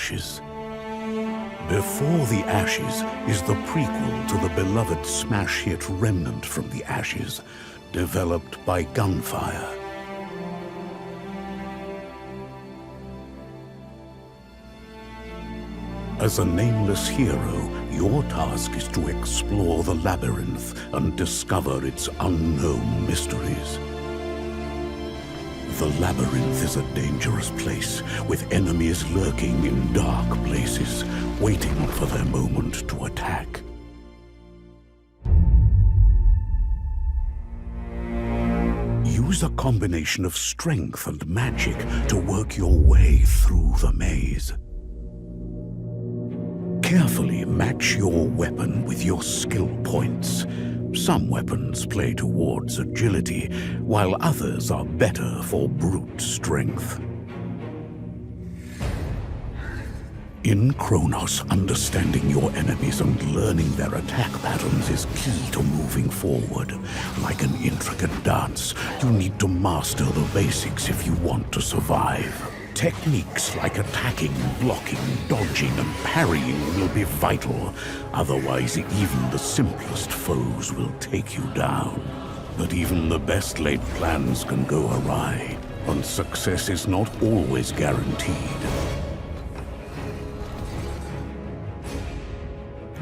ashes. Before the Ashes is the prequel to the beloved smash hit Remnant from the Ashes, developed by Gunfire. As a nameless hero, your task is to explore the labyrinth and discover its unknown mysteries. The labyrinth is a dangerous place, with enemies lurking in dark places, waiting for their moment to attack. Use a combination of strength and magic to work your way through the maze. Carefully match your weapon with your skill points. Some weapons play towards agility, while others are better for brute strength. In Chronos, understanding your enemies and learning their attack patterns is key to moving forward. Like an intricate dance, you need to master the basics if you want to survive. Techniques like attacking, blocking, dodging, and parrying will be vital. Otherwise, even the simplest foes will take you down. But even the best laid plans can go awry, and success is not always guaranteed.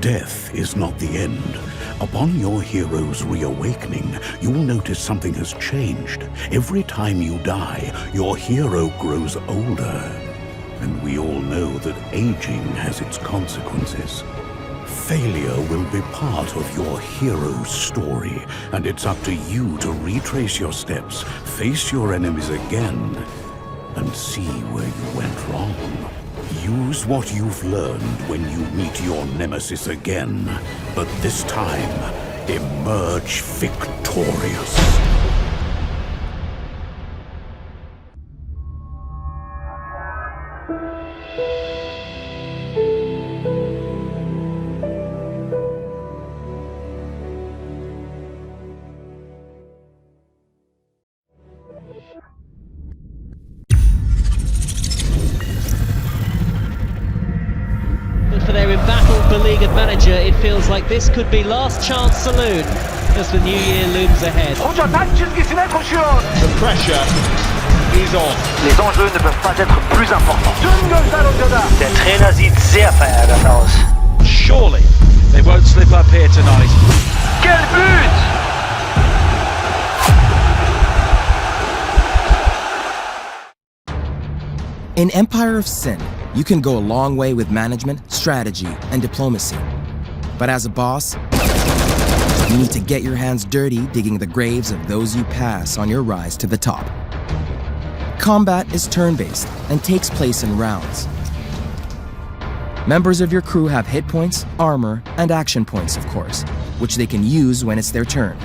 Death is not the end. Upon your hero's reawakening, you'll notice something has changed. Every time you die, your hero grows older. And we all know that aging has its consequences. Failure will be part of your hero's story, and it's up to you to retrace your steps, face your enemies again, and see where you went wrong. Use what you've learned when you meet your nemesis again, but this time, emerge victorious. For their embattled beleaguered manager, it feels like this could be last chance saloon as the new year looms ahead. The pressure is on. Les enjeux ne peuvent pas être plus importants. Der Trainer sieht sehr verärgert aus. Surely they won't slip up here tonight. Quel but! In Empire of Sin, you can go a long way with management, strategy, and diplomacy. But as a boss, you need to get your hands dirty digging the graves of those you pass on your rise to the top. Combat is turn-based and takes place in rounds. Members of your crew have hit points, armor, and action points, of course, which they can use when it's their turn.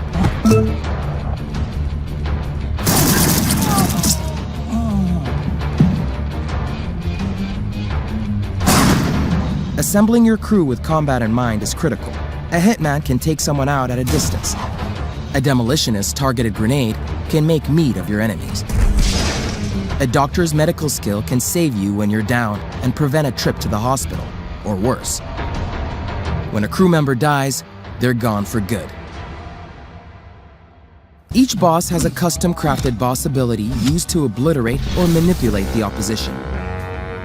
Assembling your crew with combat in mind is critical. A hitman can take someone out at a distance. A demolitionist's targeted grenade can make meat of your enemies. A doctor's medical skill can save you when you're down and prevent a trip to the hospital, or worse. When a crew member dies, they're gone for good. Each boss has a custom-crafted boss ability used to obliterate or manipulate the opposition.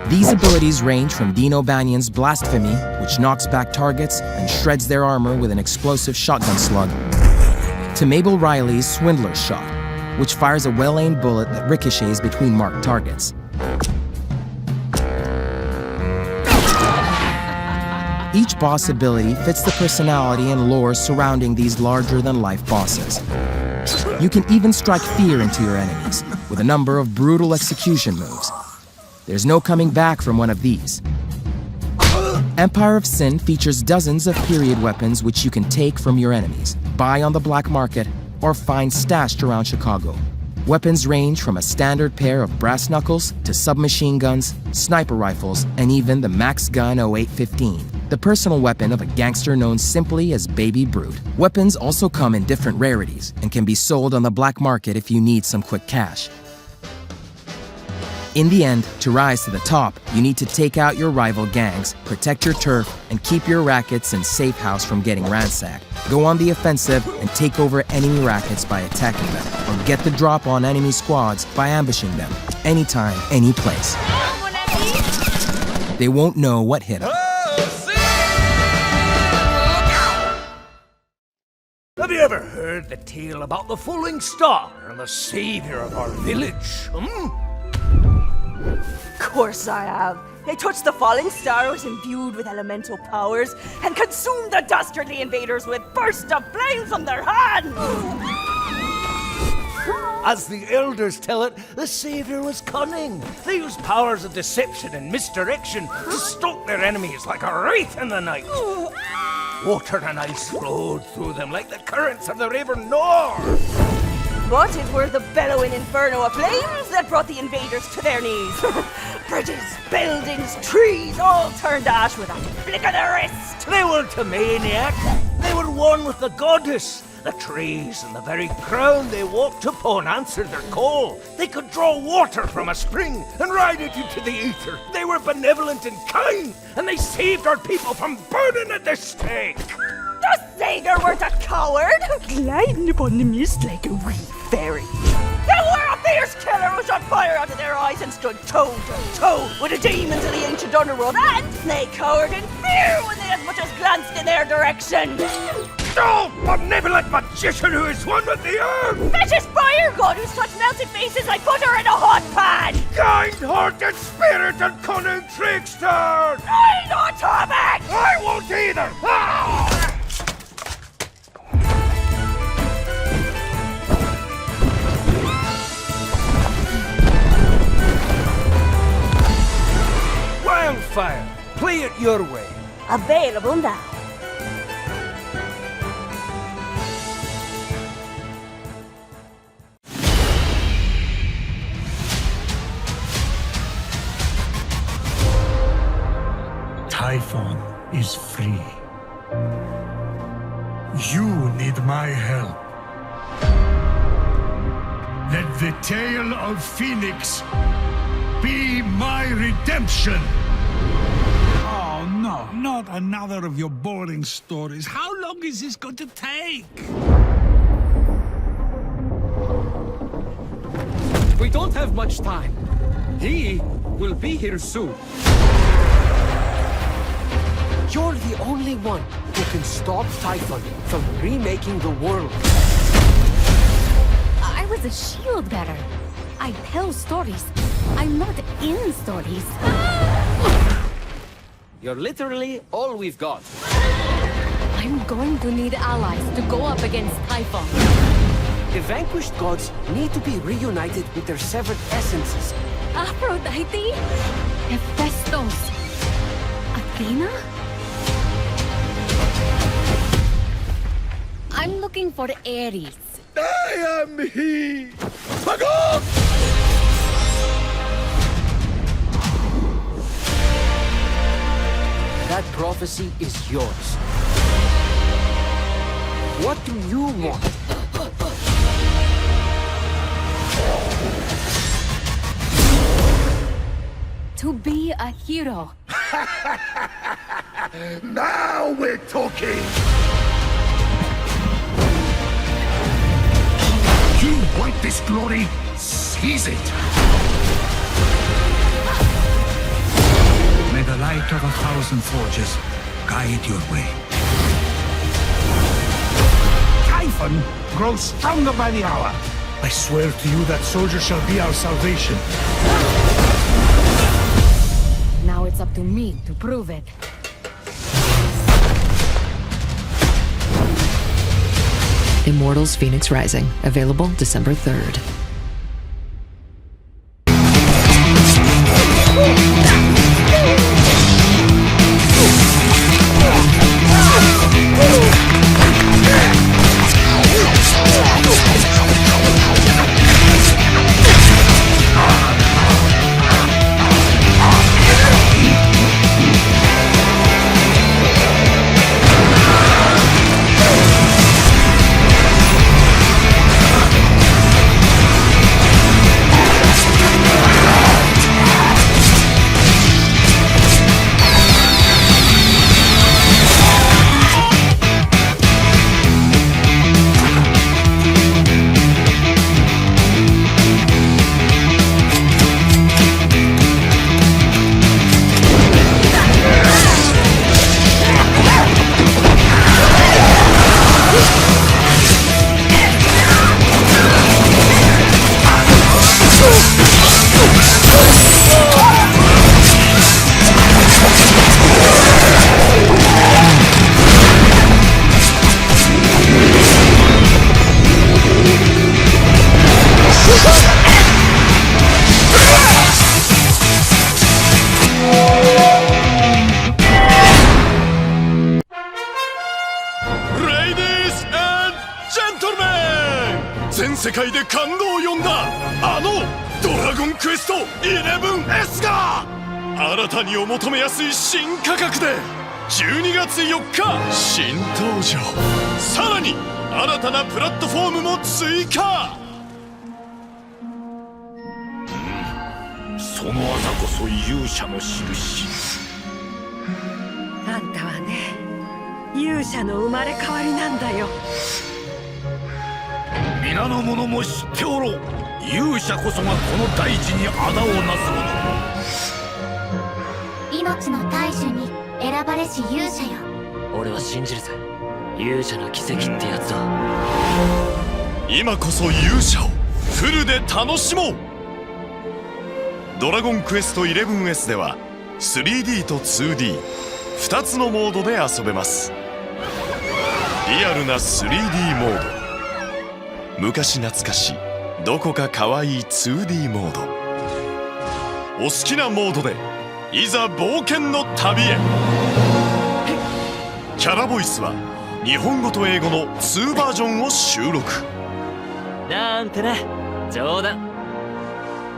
These abilities range from Dino Banyan's Blasphemy, which knocks back targets and shreds their armor with an explosive shotgun slug, to Mabel Riley's Swindler's Shot, which fires a well-aimed bullet that ricochets between marked targets. Each boss ability fits the personality and lore surrounding these larger-than-life bosses. You can even strike fear into your enemies with a number of brutal execution moves. There's no coming back from one of these. Empire of Sin features dozens of period weapons which you can take from your enemies, buy on the black market, or find stashed around Chicago. Weapons range from a standard pair of brass knuckles to submachine guns, sniper rifles, and even the Max Gun 0815, the personal weapon of a gangster known simply as Baby Brute. Weapons also come in different rarities and can be sold on the black market if you need some quick cash. In the end, to rise to the top, you need to take out your rival gangs, protect your turf, and keep your rackets and safe house from getting ransacked. Go on the offensive and take over enemy rackets by attacking them, or get the drop on enemy squads by ambushing them. Anytime, any place. They won't know what hit them. Have you ever heard the tale about the falling star and the savior of our village? Of course I have. They touched the falling star, was imbued with elemental powers, and consumed the dastardly invaders with bursts of flame from their hands! As the elders tell it, the savior was cunning. They used powers of deception and misdirection to stalk their enemies like a wraith in the night. Water and ice flowed through them like the currents of the river Nor. But it were the bellowing inferno of flames that brought the invaders to their knees. Bridges, buildings, trees, all turned to ash with a flick of the wrist. They weren't a maniac. They were one with the goddess. The trees and the very ground they walked upon answered their call. They could draw water from a spring and ride it into the ether. They were benevolent and kind, and they saved our people from burning at the stake. The savior weren't a coward, gliding upon the mist like a wee fairy. They were a fierce killer who shot fire out of their eyes and stood toe to toe with the demons of the ancient underworld, and they cowered in fear when they as much as glanced in their direction. Oh, benevolent magician who is one with the earth! Vicious fire god who's such melted faces like butter in a hot pan! Kind-hearted spirit and cunning trickster! I know Tomek! I won't either! Ah! Wildfire, play it your way. Available now. Typhon is free. You need my help. Let the tale of FENYX be my redemption. Oh, no, not another of your boring stories. How long is this going to take? We don't have much time. He will be here soon. You're the only one who can stop Typhon from remaking the world. I was a shield bearer. I tell stories. I'm not in stories. You're literally all we've got. I'm going to need allies to go up against Typhon. The vanquished gods need to be reunited with their severed essences. Aphrodite? Hephaestus? Athena? I'm looking for Ares. I am he! Magog! That prophecy is yours. What do you want? To be a hero. Now we're talking! You want this glory? Seize it! May the light of 1,000 forges guide your way. Typhon grows stronger by the hour. I swear to you that soldier shall be our salvation. Now it's up to me to prove it. Immortals Phoenix Rising, available December 3rd. 全世界で感動を呼んだあのドラゴンクエスト 11S が新たにお求めやすい新価格で12月4日新登場。さらに新たなプラットフォームも追加。その技こそ勇者の印。あんたはね、勇者の生まれ変わりなんだよ。皆の者も知っておろう。勇者こそがこの大地に仇をなす者。命の大樹に選ばれし勇者よ。俺は信じるぜ。勇者の奇跡ってやつだ。今こそ勇者をフルで楽しもう。ドラゴンクエスト 11S では 3D と 2D2 つのモードで遊べます。リアルな 3D モード、昔懐かしどこかかわいい 2D モード、お好きなモードでいざ冒険の旅へ。キャラボイスは日本語と英語の2バージョンを収録。なんてな、冗談。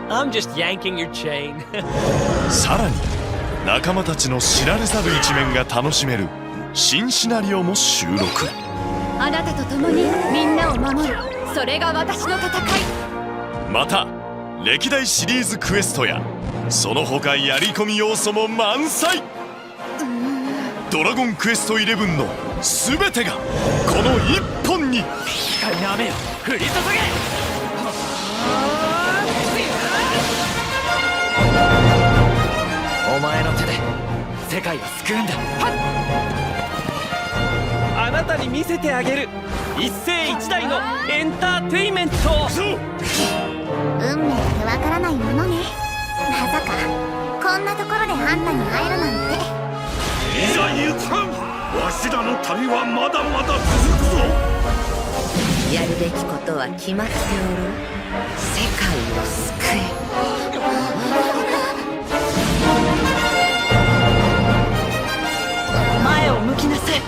I'm just yanking your chain さらに仲間たちの知られざる一面が楽しめる新シナリオも収録。あなたと共にみんなを守る、それが私の戦い。また歴代シリーズクエストやその他やり込み要素も満載。ドラゴンクエスト11の全てがこの一本に。光の雨よ、降り注げ。お前の手で世界を救うんだ。あなたに見せてあげる一世一代のエンターテイメント。運命ってわからないものね。まさかこんなところであんたに会えるなんて。いざ行く。わしらの旅はまだまだ続くぞ。やるべきことは決まっておる。世界を救え。前を向きなさい。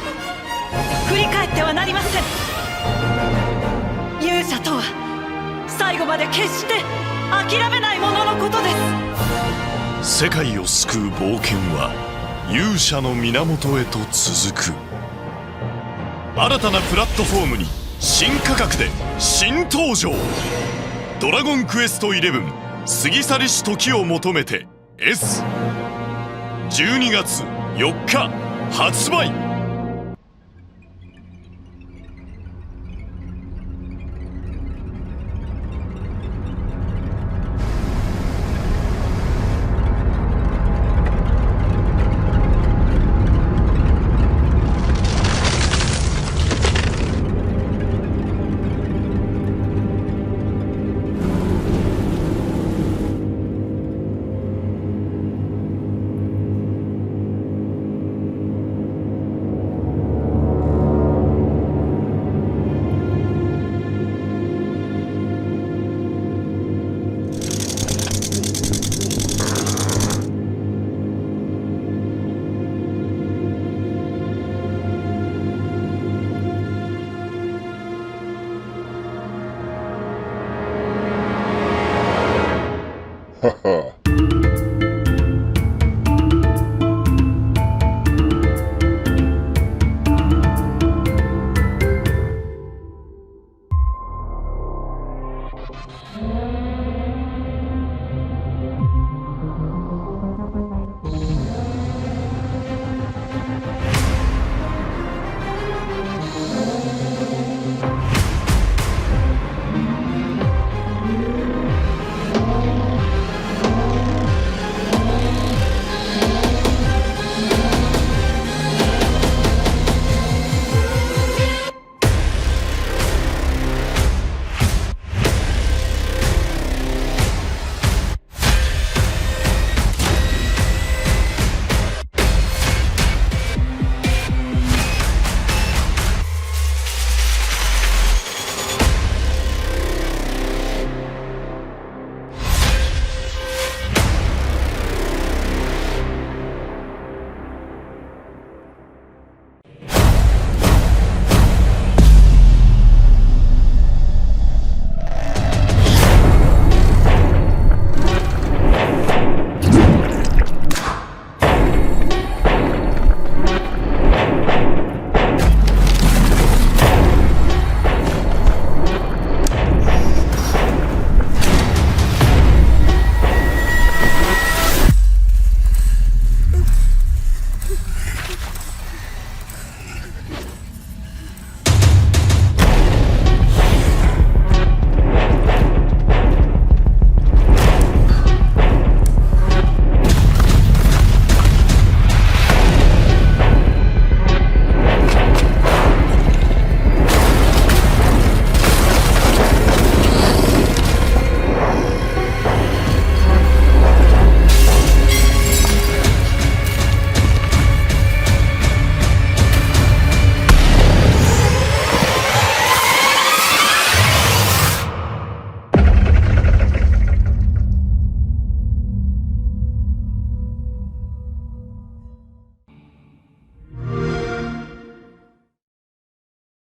振り返ってはなりません。勇者とは最後まで決して諦めないもののことです。世界を救う冒険は勇者の源へと続く。新たなプラットフォームに新価格で新登場。ドラゴンクエスト11過ぎ去りし時を求めて S 12月4日発売。